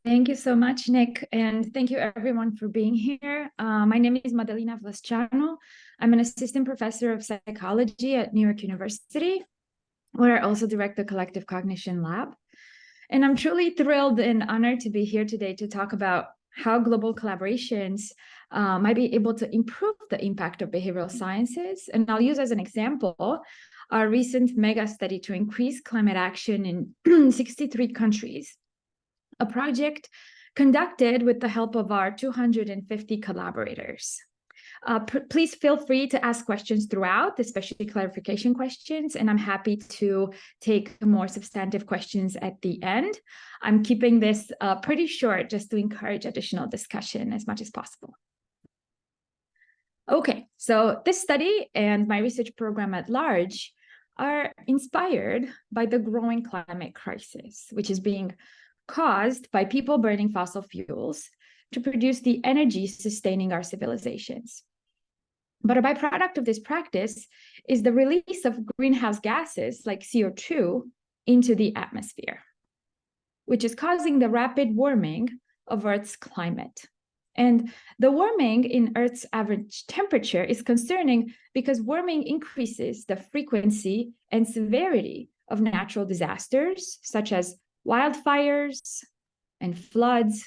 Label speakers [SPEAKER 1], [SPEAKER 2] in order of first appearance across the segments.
[SPEAKER 1] Thank you so much, Nick, and thank you everyone for being here. My name is Madalina Vlasciano. I'm an assistant professor of psychology at New York University, where I also direct the Collective Cognition Lab. And I'm truly thrilled and honored to be here today to talk about how global collaborations might be able to improve the impact of behavioral sciences. And I'll use as an example our recent mega study to increase climate action in 63 countries, a project conducted with the help of our 250 collaborators. Please feel free to ask questions throughout, especially clarification questions, and I'm happy to take more substantive questions at the end. I'm keeping this pretty short just to encourage additional discussion as much as possible. Okay, so this study and my research program at large are inspired by the growing climate crisis, which is being caused by people burning fossil fuels to produce the energy sustaining our civilizations. But a byproduct of this practice is the release of greenhouse gases like CO2 into the atmosphere, which is causing the rapid warming of Earth's climate. And the warming in Earth's average temperature is concerning because warming increases the frequency and severity of natural disasters, such as wildfires and floods,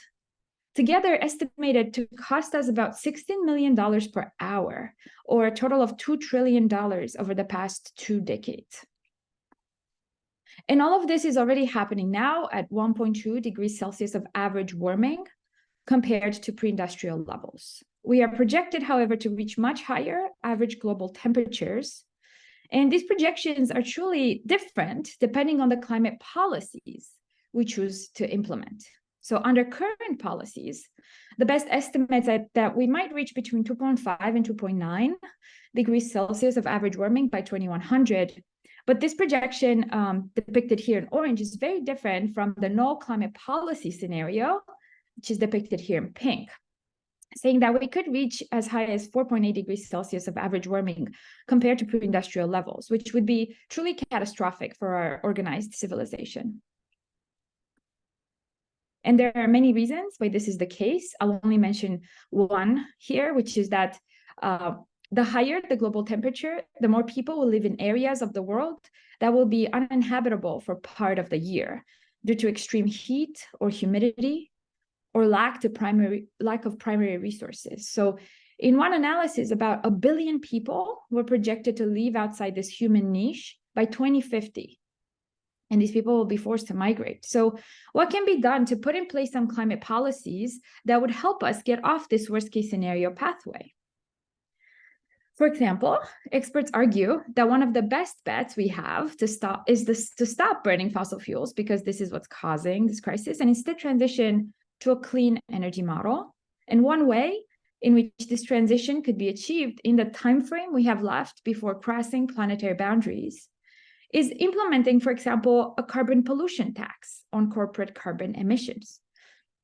[SPEAKER 1] together estimated to cost us about $16 million per hour, or a total of $2 trillion over the past 2 decades. And all of this is already happening now at 1.2 degrees Celsius of average warming compared to pre-industrial levels. We are projected, however, to reach much higher average global temperatures. And these projections are truly different depending on the climate policies we choose to implement. So under current policies, the best estimates are that we might reach between 2.5 and 2.9 degrees Celsius of average warming by 2100. But this projection depicted here in orange is very different from the no climate policy scenario, which is depicted here in pink, saying that we could reach as high as 4.8 degrees Celsius of average warming compared to pre-industrial levels, which would be truly catastrophic for our organized civilization. And there are many reasons why this is the case. I'll only mention one here, which is that the higher the global temperature, the more people will live in areas of the world that will be uninhabitable for part of the year due to extreme heat or humidity or lack of primary resources. So in one analysis, about 1 billion people were projected to live outside this human niche by 2050. And these people will be forced to migrate. So what can be done to put in place some climate policies that would help us get off this worst case scenario pathway? For example, experts argue that one of the best bets we have to stop burning fossil fuels, because this is what's causing this crisis, and instead transition to a clean energy model. And one way in which this transition could be achieved in the time frame we have left before crossing planetary boundaries is implementing, for example, a carbon pollution tax on corporate carbon emissions.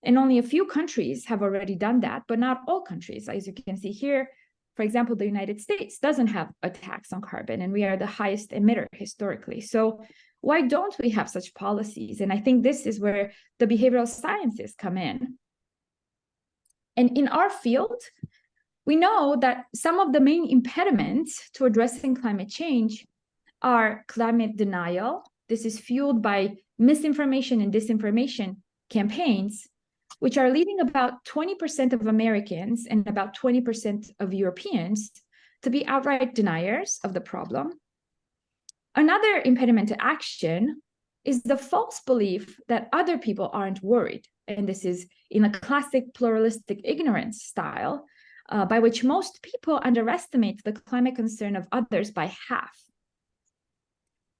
[SPEAKER 1] And only a few countries have already done that, but not all countries. As you can see here, for example, the United States doesn't have a tax on carbon, and we are the highest emitter historically. So why don't we have such policies? And I think this is where the behavioral sciences come in. And in our field, we know that some of the main impediments to addressing climate change are climate denial. This is fueled by misinformation and disinformation campaigns, which are leading about 20% of Americans and about 20% of Europeans to be outright deniers of the problem. Another impediment to action is the false belief that other people aren't worried. And this is in a classic pluralistic ignorance style, by which most people underestimate the climate concern of others by half.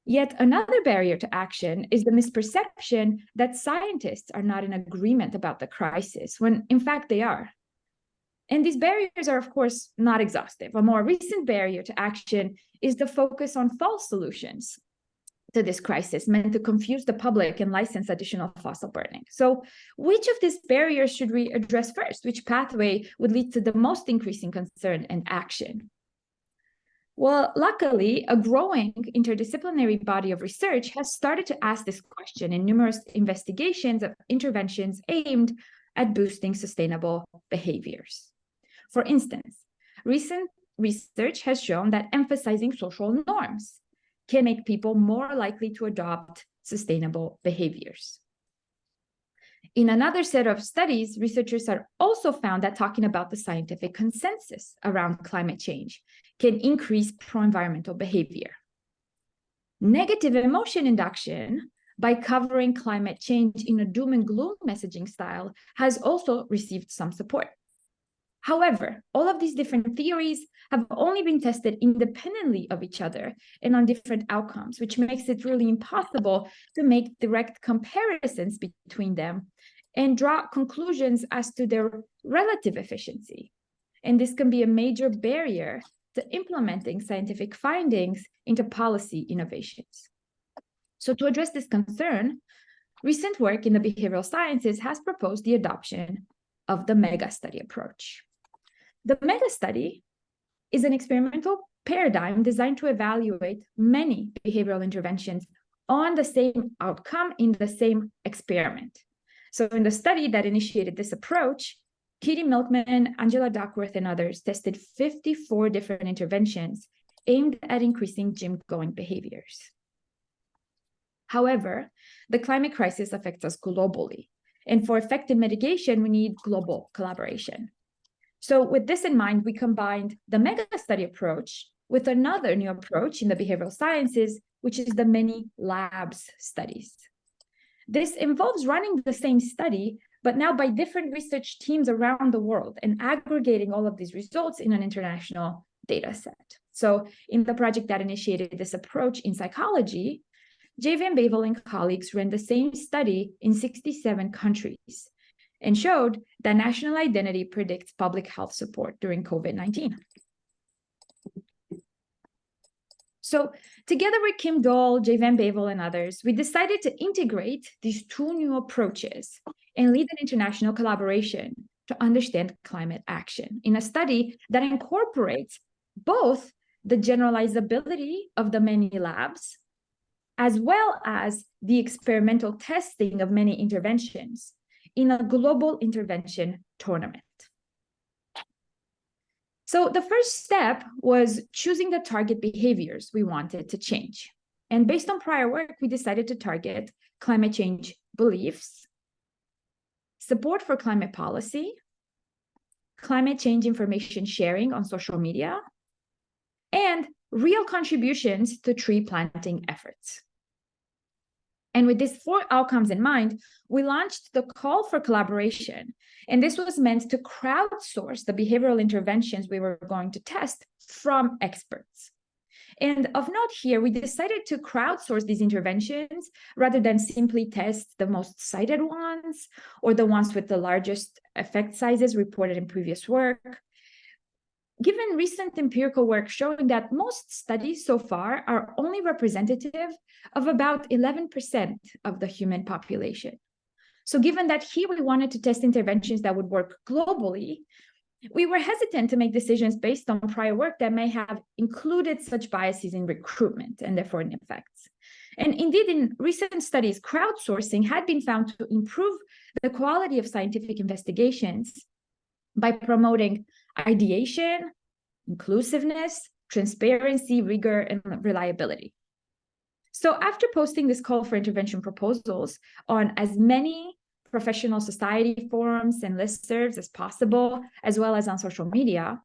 [SPEAKER 1] Yet another barrier to action is the misperception that scientists are not in agreement about the crisis, when in fact they are. And these barriers are, of course, not exhaustive. A more recent barrier to action is the focus on false solutions to this crisis, meant to confuse the public and license additional fossil burning. So which of these barriers should we address first? Which pathway would lead to the most increasing concern and action? Well, luckily, a growing interdisciplinary body of research has started to ask this question in numerous investigations of interventions aimed at boosting sustainable behaviors. For instance, recent research has shown that emphasizing social norms can make people more likely to adopt sustainable behaviors. In another set of studies, researchers have also found that talking about the scientific consensus around climate change can increase pro-environmental behavior. Negative emotion induction by covering climate change in a doom and gloom messaging style has also received some support. However, all of these different theories have only been tested independently of each other and on different outcomes, which makes it really impossible to make direct comparisons between them and draw conclusions as to their relative efficiency. And this can be a major barrier to implementing scientific findings into policy innovations. So to address this concern, recent work in the behavioral sciences has proposed the adoption of the mega-study approach. The mega-study is an experimental paradigm designed to evaluate many behavioral interventions on the same outcome in the same experiment. So in the study that initiated this approach, Katie Milkman, Angela Duckworth, and others tested 54 different interventions aimed at increasing gym-going behaviors. However, the climate crisis affects us globally, and for effective mitigation, we need global collaboration. So with this in mind, we combined the mega-study approach with another new approach in the behavioral sciences, which is the many labs studies. This involves running the same study, but now by different research teams around the world and aggregating all of these results in an international data set. So in the project that initiated this approach in psychology, J. Van Bavel and colleagues ran the same study in 67 countries and showed that national identity predicts public health support during COVID-19. So together with Kim Dole, J. Van Bavel, and others, we decided to integrate these two new approaches and lead an international collaboration to understand climate action in a study that incorporates both the generalizability of the many labs, as well as the experimental testing of many interventions in a global intervention tournament. So the first step was choosing the target behaviors we wanted to change. And based on prior work, we decided to target climate change beliefs, support for climate policy, climate change information sharing on social media, and real contributions to tree planting efforts. And with these 4 outcomes in mind, we launched the call for collaboration. And this was meant to crowdsource the behavioral interventions we were going to test from experts. And of note here, we decided to crowdsource these interventions rather than simply test the most cited ones or the ones with the largest effect sizes reported in previous work. Given recent empirical work showing that most studies so far are only representative of about 11% of the human population. So given that here we wanted to test interventions that would work globally, we were hesitant to make decisions based on prior work that may have included such biases in recruitment and therefore in effects. And indeed, in recent studies, crowdsourcing had been found to improve the quality of scientific investigations by promoting ideation, inclusiveness, transparency, rigor, and reliability. So after posting this call for intervention proposals on as many professional society forums and listservs as possible, as well as on social media,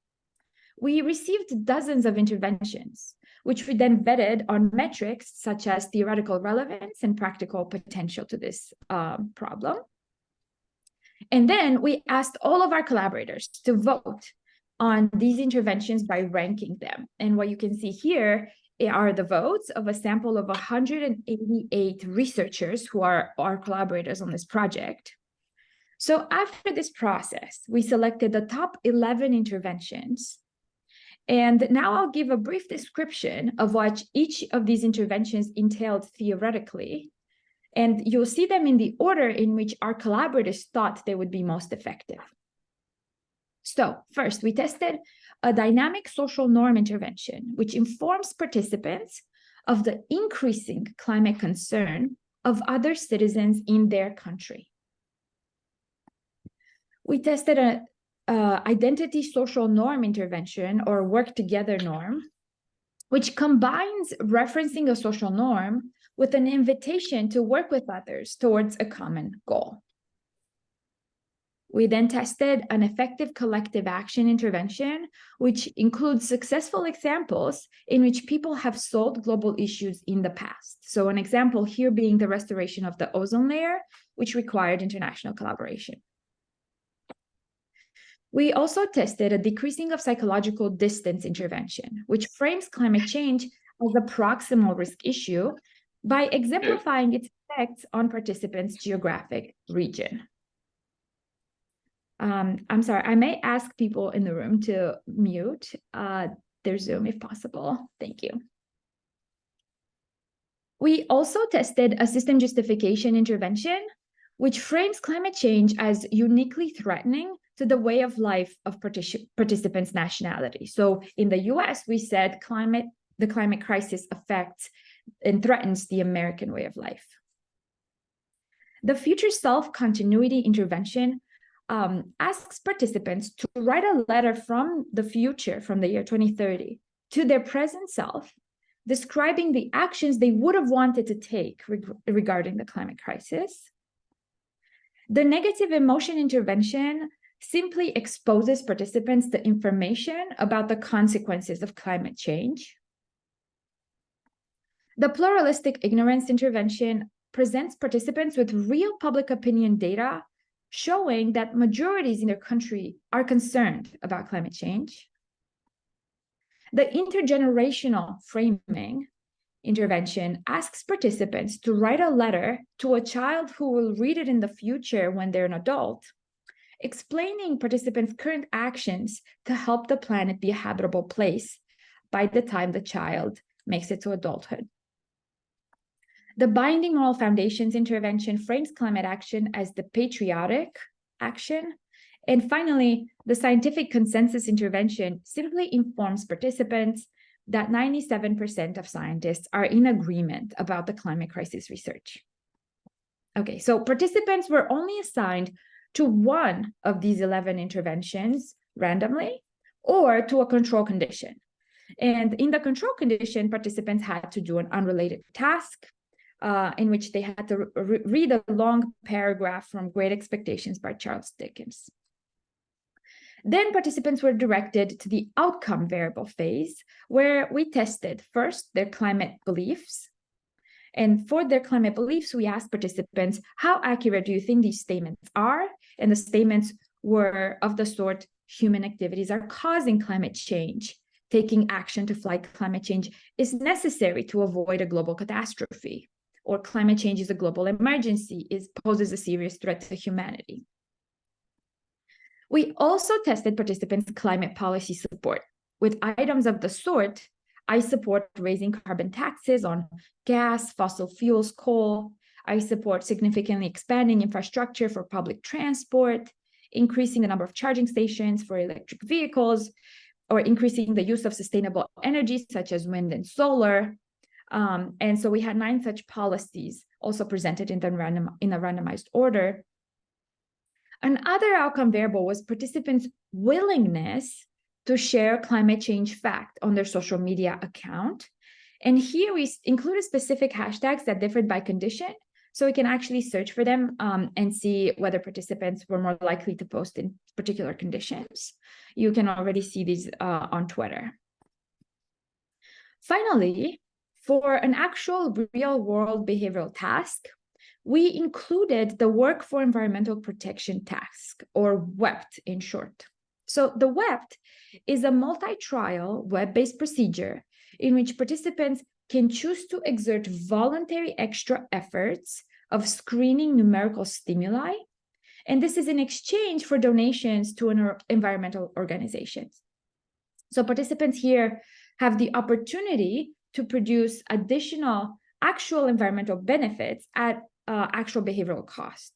[SPEAKER 1] we received dozens of interventions, which we then vetted on metrics such as theoretical relevance and practical potential to this problem. And then we asked all of our collaborators to vote on these interventions by ranking them. And what you can see here are the votes of a sample of 188 researchers who are our collaborators on this project. So after this process, we selected the top 11 interventions. And now I'll give a brief description of what each of these interventions entailed theoretically. And you'll see them in the order in which our collaborators thought they would be most effective. So first, we tested a dynamic social norm intervention, which informs participants of the increasing climate concern of other citizens in their country. We tested an identity social norm intervention, or work together norm, which combines referencing a social norm with an invitation to work with others towards a common goal. We then tested an effective collective action intervention, which includes successful examples in which people have solved global issues in the past. So an example here being the restoration of the ozone layer, which required international collaboration. We also tested a decreasing of psychological distance intervention, which frames climate change as a proximal risk issue by exemplifying its effects on participants' geographic region. I'm sorry, I may ask people in the room to mute their Zoom if possible. Thank you. We also tested a system justification intervention, which frames climate change as uniquely threatening to the way of life of participants' nationality. So in the US, we said the climate crisis affects and threatens the American way of life. The future self-continuity intervention asks participants to write a letter from the future, from the year 2030, to their present self, describing the actions they would have wanted to take regarding the climate crisis. The negative emotion intervention simply exposes participants to information about the consequences of climate change. The pluralistic ignorance intervention presents participants with real public opinion data showing that majorities in their country are concerned about climate change. The intergenerational framing intervention asks participants to write a letter to a child who will read it in the future when they're an adult, explaining participants' current actions to help the planet be a habitable place by the time the child makes it to adulthood. The binding moral foundations intervention frames climate action as the patriotic action. And finally, the scientific consensus intervention simply informs participants that 97% of scientists are in agreement about the climate crisis research. Okay, so participants were only assigned to one of these 11 interventions randomly or to a control condition. And in the control condition, participants had to do an unrelated task in which they had to read a long paragraph from Great Expectations by Charles Dickens. Then participants were directed to the outcome variable phase, where we tested first their climate beliefs. And for their climate beliefs, we asked participants, how accurate do you think these statements are? And the statements were of the sort, human activities are causing climate change. Taking action to fight climate change is necessary to avoid a global catastrophe. Or climate change is a global emergency, poses a serious threat to humanity. We also tested participants' climate policy support with items of the sort, I support raising carbon taxes on gas, fossil fuels, coal. I support significantly expanding infrastructure for public transport, increasing the number of charging stations for electric vehicles, or increasing the use of sustainable energy such as wind and solar. And so we had 9 such policies also presented in a randomized order. Another outcome variable was participants' willingness to share climate change fact on their social media account. And here we included specific hashtags that differed by condition, so we can actually search for them and see whether participants were more likely to post in particular conditions. You can already see these on Twitter. Finally, for an actual real-world behavioral task, we included the Work for Environmental Protection task, or WEPT in short. So the WEPT is a multi-trial web-based procedure in which participants can choose to exert voluntary extra efforts of screening numerical stimuli. And this is in exchange for donations to environmental organizations. So participants here have the opportunity to produce additional actual environmental benefits at actual behavioral cost.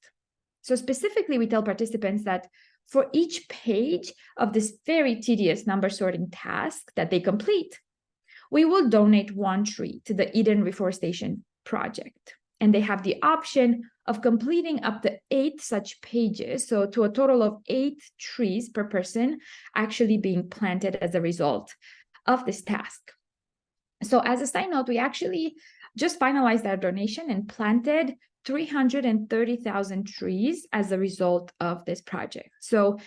[SPEAKER 1] So specifically, we tell participants that for each page of this very tedious number sorting task that they complete, we will donate 1 tree to the Eden Reforestation Project. And they have the option of completing up to 8 such pages, so to a total of 8 trees per person actually being planted as a result of this task. So as a side note, we actually just finalized our donation and planted 330,000 trees as a result of this project. So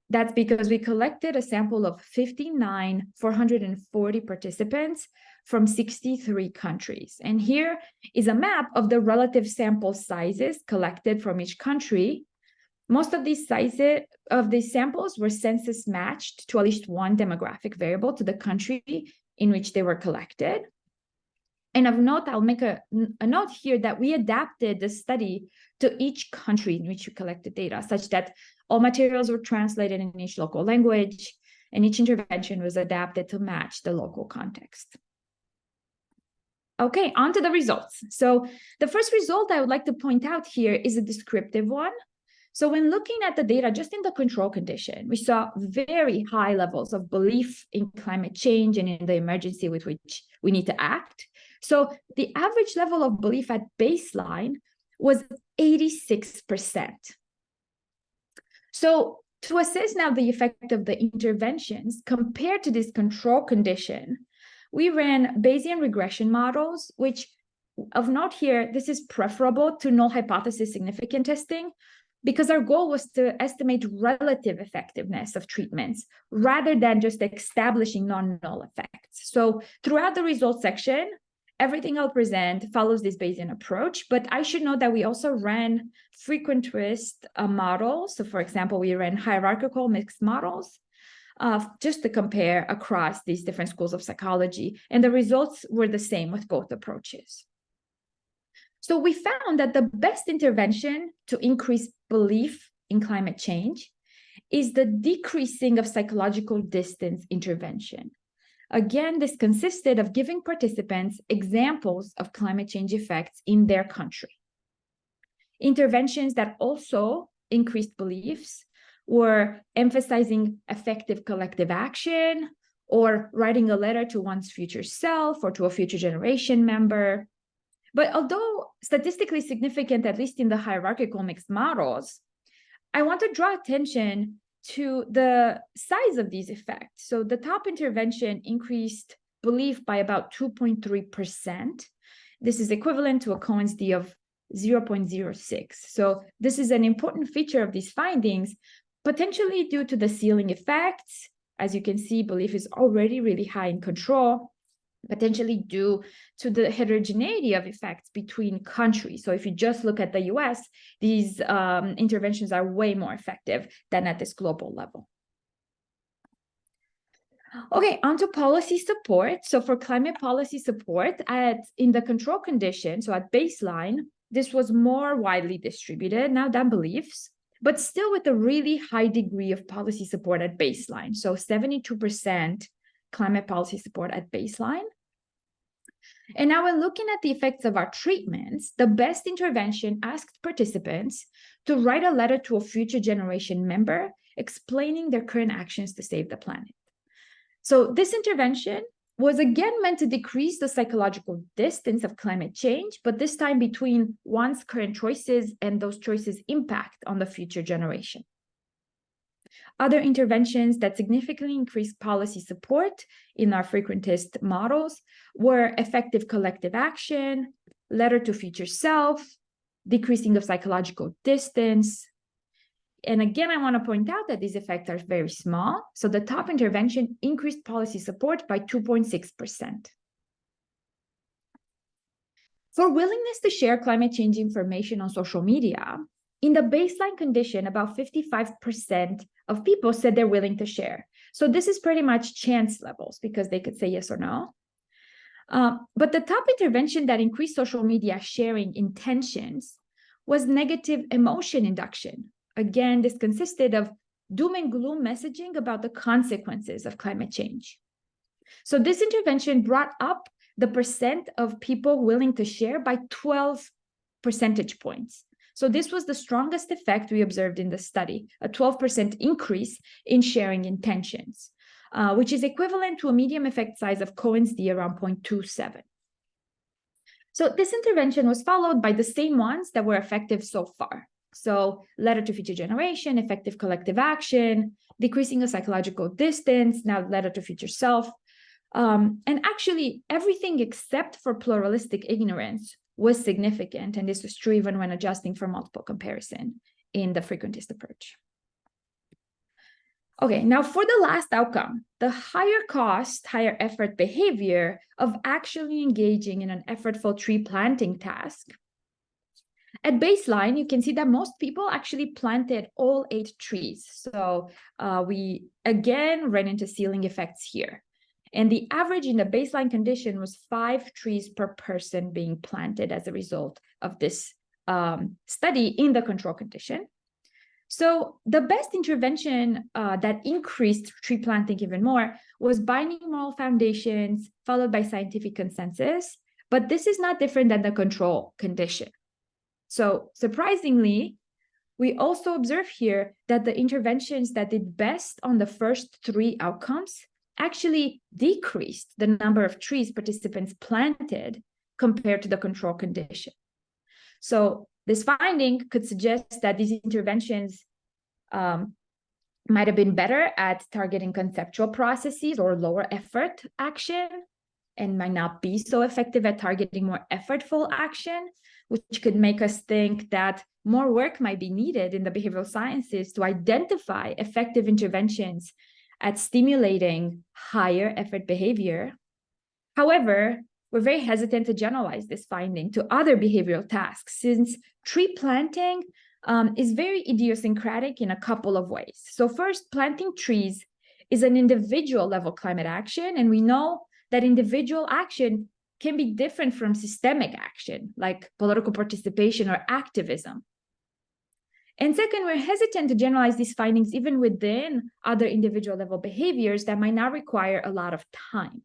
[SPEAKER 1] that's because we collected a sample of 440 participants from 63 countries. And here is a map of the relative sample sizes collected from each country. Most of these sizes of these samples were census matched to at least one demographic variable to the country in which they were collected. And of note, I'll make a note here that we adapted the study to each country in which we collected data, such that all materials were translated in each local language, and each intervention was adapted to match the local context. Okay, on to the results. So the first result I would like to point out here is a descriptive one. So when looking at the data just in the control condition, we saw very high levels of belief in climate change and in the emergency with which we need to act. So the average level of belief at baseline was 86%. So to assess now the effect of the interventions compared to this control condition, we ran Bayesian regression models, which of note here, this is preferable to null hypothesis significant testing, because our goal was to estimate relative effectiveness of treatments rather than just establishing non-null effects. So throughout the results section, everything I'll present follows this Bayesian approach, but I should note that we also ran frequent twist models. So for example, we ran hierarchical mixed models just to compare across these different schools of psychology. And the results were the same with both approaches. So we found that the best intervention to increase belief in climate change is the decreasing of psychological distance intervention. Again, this consisted of giving participants examples of climate change effects in their country. Interventions that also increased beliefs were emphasizing effective collective action, or writing a letter to one's future self or to a future generation member. But although statistically significant, at least in the hierarchical mixed models, I want to draw attention to the size of these effects. So the top intervention increased belief by about 2.3%. This is equivalent to a Cohen's d of 0.06. So this is an important feature of these findings, potentially due to the ceiling effects. As you can see, belief is already really high in control, potentially due to the heterogeneity of effects between countries. So if you just look at the US, these interventions are way more effective than at this global level. Okay, onto policy support. So for climate policy support, in the control condition, so at baseline, this was more widely distributed now than beliefs, but still with a really high degree of policy support at baseline. So 72% climate policy support at baseline. And now when looking at the effects of our treatments, the best intervention asked participants to write a letter to a future generation member explaining their current actions to save the planet. So this intervention was again meant to decrease the psychological distance of climate change, but this time between one's current choices and those choices' impact on the future generation. Other interventions that significantly increased policy support in our frequentist models were effective collective action, letter to future self, decreasing of psychological distance. And again, I want to point out that these effects are very small. So the top intervention increased policy support by 2.6%. For willingness to share climate change information on social media, in the baseline condition, about 55% of people said they're willing to share. So this is pretty much chance levels because they could say yes or no. But the top intervention that increased social media sharing intentions was negative emotion induction. Again, this consisted of doom and gloom messaging about the consequences of climate change. So this intervention brought up the percent of people willing to share by 12 percentage points. So this was the strongest effect we observed in the study, a 12% increase in sharing intentions, which is equivalent to a medium effect size of Cohen's d around 0.27. So this intervention was followed by the same ones that were effective so far. So letter to future generation, effective collective action, decreasing of psychological distance, now letter to future self. And actually everything except for pluralistic ignorance was significant. And this was true even when adjusting for multiple comparison in the frequentist approach. Okay, now for the last outcome, the higher cost, higher effort behavior of actually engaging in an effortful tree planting task. At baseline, you can see that most people actually planted all 8 trees. So we again ran into ceiling effects here. And the average in the baseline condition was 5 trees per person being planted as a result of this study in the control condition. So the best intervention that increased tree planting even more was binding moral foundations, followed by scientific consensus. But this is not different than the control condition. So surprisingly, we also observe here that the interventions that did best on the first 3 outcomes actually decreased the number of trees participants planted compared to the control condition. So this finding could suggest that these interventions might have been better at targeting conceptual processes or lower effort action, and might not be so effective at targeting more effortful action, which could make us think that more work might be needed in the behavioral sciences to identify effective interventions at stimulating higher effort behavior. However, we're very hesitant to generalize this finding to other behavioral tasks, since tree planting is very idiosyncratic in a couple of ways. So first, planting trees is an individual level climate action, and we know that individual action can be different from systemic action, like political participation or activism. And second, we're hesitant to generalize these findings even within other individual level behaviors that might not require a lot of time.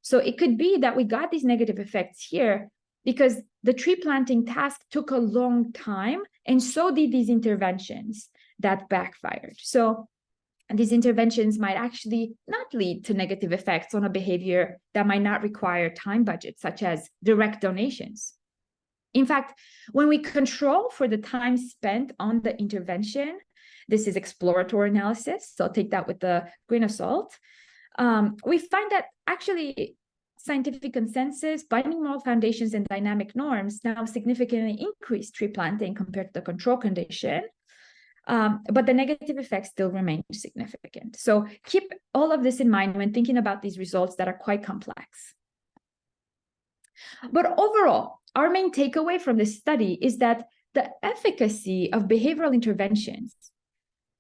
[SPEAKER 1] So it could be that we got these negative effects here because the tree planting task took a long time, and so did these interventions that backfired. So these interventions might actually not lead to negative effects on a behavior that might not require time budgets, such as direct donations. In fact, when we control for the time spent on the intervention, this is exploratory analysis, so take that with a grain of salt, we find that actually scientific consensus, binding moral foundations, and dynamic norms now significantly increase tree planting compared to the control condition. But the negative effects still remain significant. So keep all of this in mind when thinking about these results that are quite complex. But overall, our main takeaway from this study is that the efficacy of behavioral interventions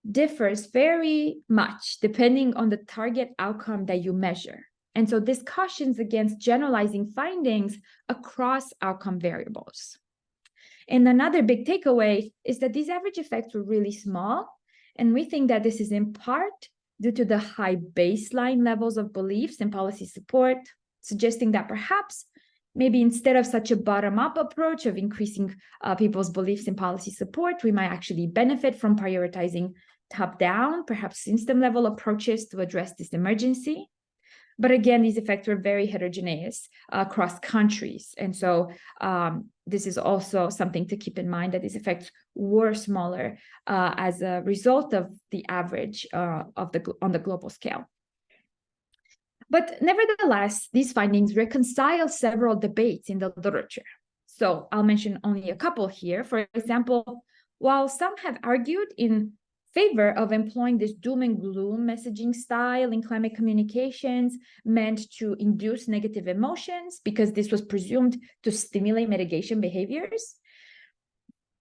[SPEAKER 1] differs very much depending on the target outcome that you measure. And so this cautions against generalizing findings across outcome variables. And another big takeaway is that these average effects were really small. And we think that this is in part due to the high baseline levels of beliefs and policy support, suggesting that perhaps maybe instead of such a bottom-up approach of increasing people's beliefs in policy support, we might actually benefit from prioritizing top-down, perhaps system-level approaches to address this emergency. But again, these effects were very heterogeneous across countries. And so this is also something to keep in mind, that these effects were smaller as a result of the average on the global scale. But nevertheless, these findings reconcile several debates in the literature. So I'll mention only a couple here. For example, while some have argued in favor of employing this doom and gloom messaging style in climate communications meant to induce negative emotions because this was presumed to stimulate mitigation behaviors,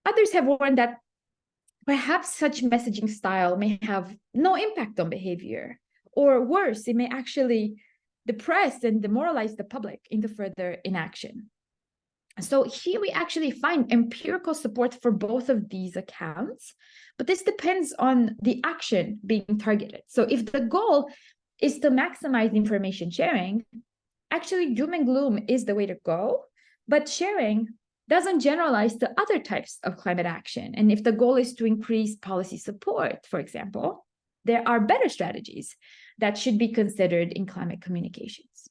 [SPEAKER 1] others have warned that perhaps such messaging style may have no impact on behavior, or worse, it may actually depress and demoralize the public into further inaction. So here we actually find empirical support for both of these accounts, but this depends on the action being targeted. So if the goal is to maximize information sharing, actually doom and gloom is the way to go, but sharing doesn't generalize to other types of climate action. And if the goal is to increase policy support, for example, there are better strategies that should be considered in climate communications.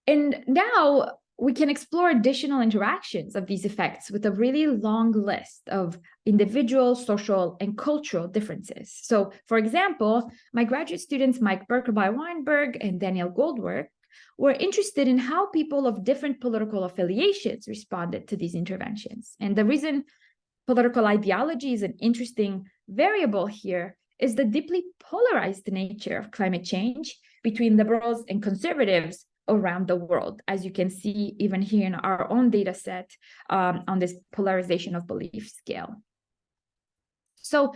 [SPEAKER 1] And now we can explore additional interactions of these effects with a really long list of individual, social, and cultural differences. So, for example, my graduate students Mike Berkerby-Weinberg and Daniel Goldberg were interested in how people of different political affiliations responded to these interventions. And the reason political ideology is an interesting variable here is the deeply polarized nature of climate change between liberals and conservatives around the world, as you can see even here in our own data set on this polarization of belief scale. So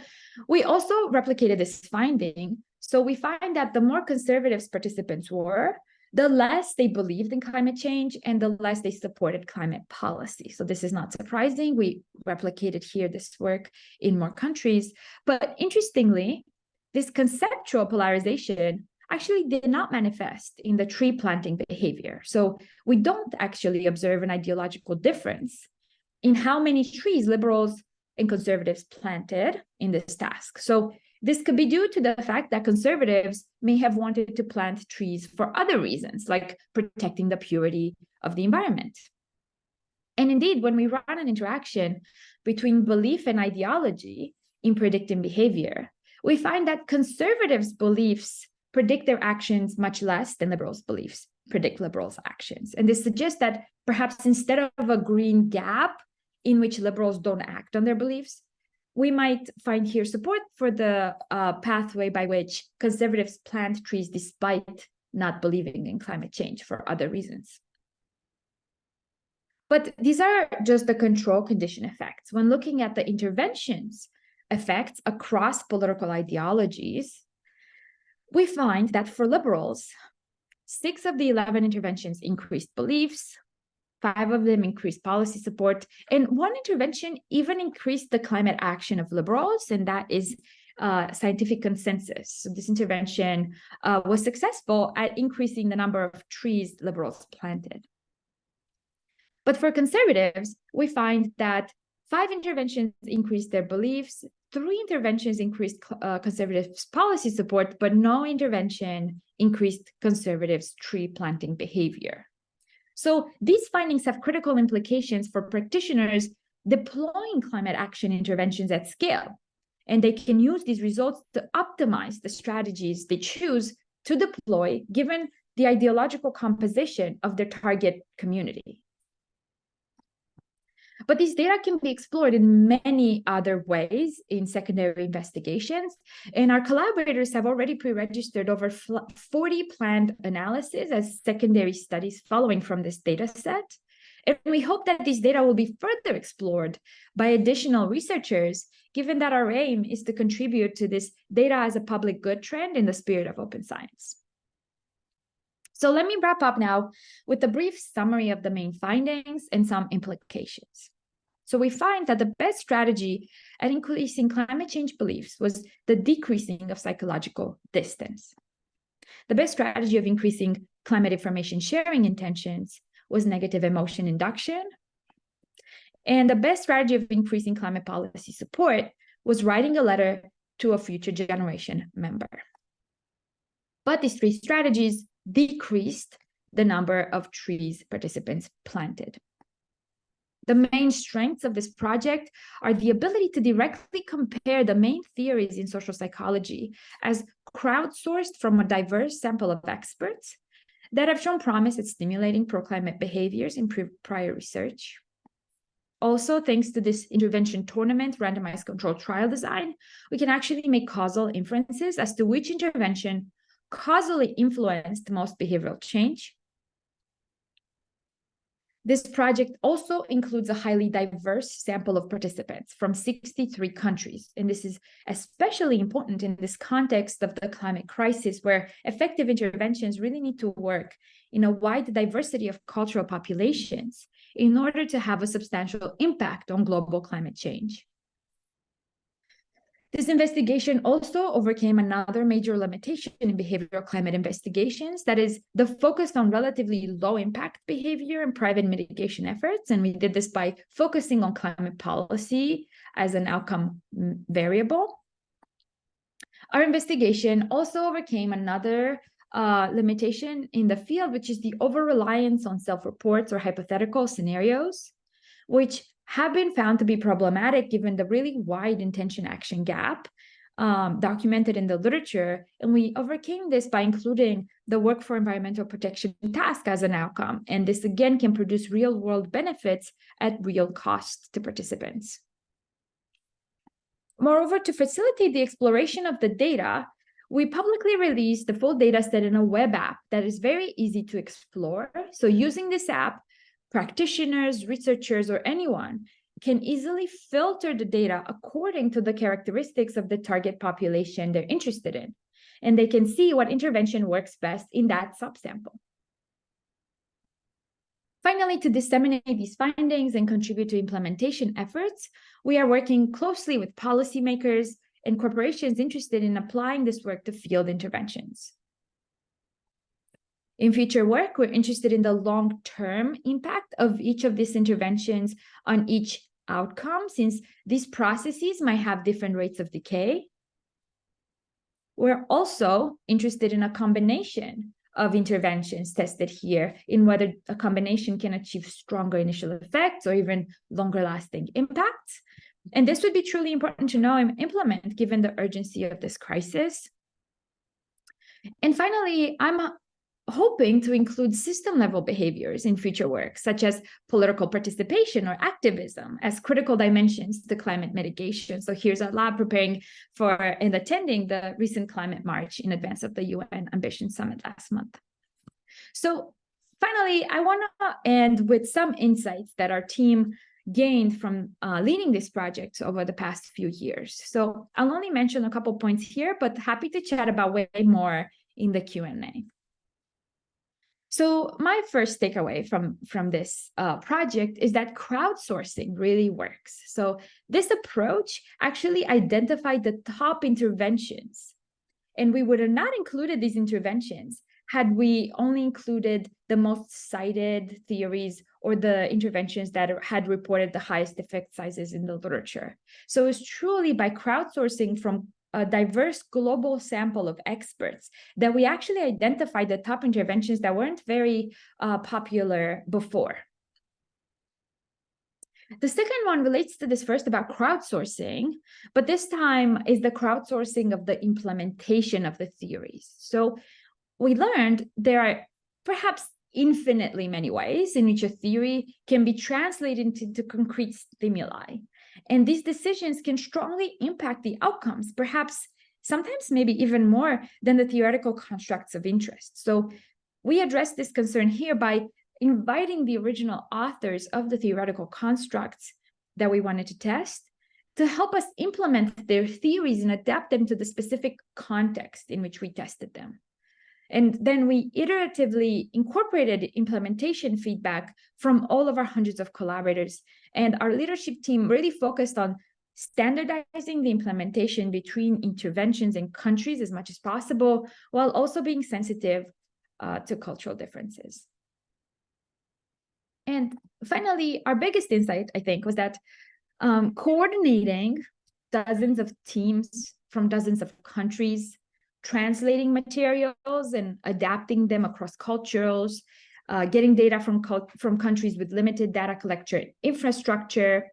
[SPEAKER 1] we also replicated this finding. So we find that the more conservative participants were, the less they believed in climate change and the less they supported climate policy. So this is not surprising. We replicated here this work in more countries. But interestingly, this conceptual polarization actually did not manifest in the tree planting behavior. So we don't actually observe an ideological difference in how many trees liberals and conservatives planted in this task. So this could be due to the fact that conservatives may have wanted to plant trees for other reasons, like protecting the purity of the environment. And indeed, when we run an interaction between belief and ideology in predicting behavior, we find that conservatives' beliefs predict their actions much less than liberals' beliefs predict liberals' actions. And this suggests that perhaps instead of a green gap in which liberals don't act on their beliefs, we might find here support for the pathway by which conservatives plant trees despite not believing in climate change for other reasons. But these are just the control condition effects. When looking at the interventions effects across political ideologies, we find that for liberals, 6 of the 11 interventions increased beliefs, 5 of them increased policy support, and 1 intervention even increased the climate action of liberals, and that is scientific consensus. So this intervention was successful at increasing the number of trees liberals planted. But for conservatives, we find that 5 interventions increased their beliefs, 3 interventions increased conservatives' policy support, but no intervention increased conservatives' tree planting behavior. So these findings have critical implications for practitioners deploying climate action interventions at scale. And they can use these results to optimize the strategies they choose to deploy given the ideological composition of their target community. But these data can be explored in many other ways in secondary investigations. And our collaborators have already pre-registered over 40 planned analyses as secondary studies following from this data set. And we hope that these data will be further explored by additional researchers, given that our aim is to contribute to this data as a public good trend in the spirit of open science. So let me wrap up now with a brief summary of the main findings and some implications. So we find that the best strategy at increasing climate change beliefs was the decreasing of psychological distance. The best strategy of increasing climate information sharing intentions was negative emotion induction. And the best strategy of increasing climate policy support was writing a letter to a future generation member. But these 3 strategies decreased the number of trees participants planted. The main strengths of this project are the ability to directly compare the main theories in social psychology as crowdsourced from a diverse sample of experts that have shown promise at stimulating pro-climate behaviors in prior research. Also, thanks to this intervention tournament randomized controlled trial design, we can actually make causal inferences as to which intervention causally influenced most behavioral change. This project also includes a highly diverse sample of participants from 63 countries. And this is especially important in this context of the climate crisis, where effective interventions really need to work in a wide diversity of cultural populations in order to have a substantial impact on global climate change. This investigation also overcame another major limitation in behavioral climate investigations, that is the focus on relatively low impact behavior and private mitigation efforts. And we did this by focusing on climate policy as an outcome variable. Our investigation also overcame another limitation in the field, which is the over-reliance on self-reports or hypothetical scenarios, which have been found to be problematic given the really wide intention-action gap documented in the literature. And we overcame this by including the work for environmental protection task as an outcome. And this, again, can produce real-world benefits at real cost to participants. Moreover, to facilitate the exploration of the data, we publicly released the full data set in a web app that is very easy to explore. So using this app, practitioners, researchers, or anyone can easily filter the data according to the characteristics of the target population they're interested in. And they can see what intervention works best in that subsample. Finally, to disseminate these findings and contribute to implementation efforts, we are working closely with policymakers and corporations interested in applying this work to field interventions. In future work, we're interested in the long-term impact of each of these interventions on each outcome, since these processes might have different rates of decay. We're also interested in a combination of interventions tested here, in whether a combination can achieve stronger initial effects or even longer-lasting impacts. And this would be truly important to know and implement given the urgency of this crisis. And finally, I'm hoping to include system-level behaviors in future work, such as political participation or activism, as critical dimensions to climate mitigation. So here's our lab preparing for and attending the recent climate march in advance of the UN Ambition Summit last month. So finally, I want to end with some insights that our team gained from leading this project over the past few years. So I'll only mention a couple points here, but happy to chat about way more in the Q&A. So my first takeaway from this project is that crowdsourcing really works. So this approach actually identified the top interventions, and we would have not included these interventions had we only included the most cited theories or the interventions that had reported the highest effect sizes in the literature. So it's truly by crowdsourcing from a diverse global sample of experts that we actually identified the top interventions that weren't very popular before. The second one relates to this first about crowdsourcing, but this time is the crowdsourcing of the implementation of the theories. So we learned there are perhaps infinitely many ways in which a theory can be translated into concrete stimuli. And these decisions can strongly impact the outcomes, perhaps sometimes maybe even more than the theoretical constructs of interest. So we address this concern here by inviting the original authors of the theoretical constructs that we wanted to test to help us implement their theories and adapt them to the specific context in which we tested them. And then we iteratively incorporated implementation feedback from all of our hundreds of collaborators. And our leadership team really focused on standardizing the implementation between interventions and countries as much as possible, while also being sensitive to cultural differences. And finally, our biggest insight, I think, was that coordinating dozens of teams from dozens of countries, translating materials and adapting them across cultures, getting data from countries with limited data collection infrastructure,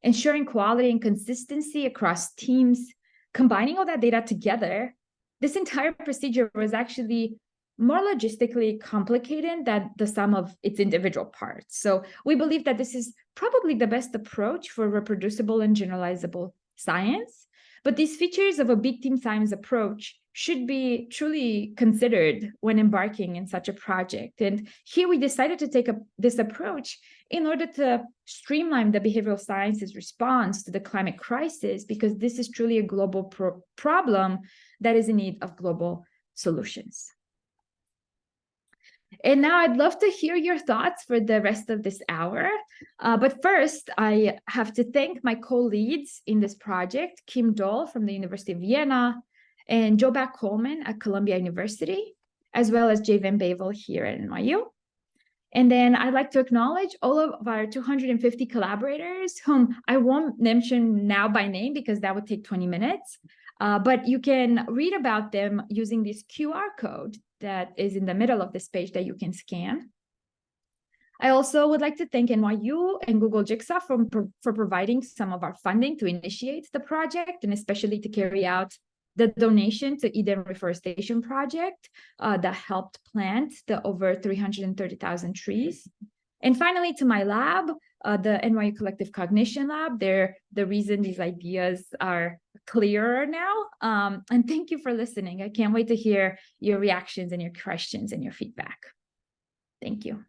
[SPEAKER 1] ensuring quality and consistency across teams, combining all that data together. This entire procedure was actually more logistically complicated than the sum of its individual parts. So we believe that this is probably the best approach for reproducible and generalizable science. But these features of a big team science approach should be truly considered when embarking in such a project. And here we decided to take this approach in order to streamline the behavioral sciences response to the climate crisis, because this is truly a global problem that is in need of global solutions. And now I'd love to hear your thoughts for the rest of this hour. But first, I have to thank my co-leads in this project, Kim Dole from the University of Vienna and Joe Coleman at Columbia University, as well as Jay Van Bavel here at NYU. And then I'd like to acknowledge all of our 250 collaborators, whom I won't mention now by name because that would take 20 minutes. But you can read about them using this QR code that is in the middle of this page that you can scan. I also would like to thank NYU and Google Jigsaw for providing some of our funding to initiate the project, and especially to carry out the donation to Eden Reforestation Project that helped plant the over 330,000 trees. And finally, to my lab, the NYU Collective Cognition Lab, they're the reason these ideas are clearer now. And thank you for listening. I can't wait to hear your reactions and your questions and your feedback. Thank you.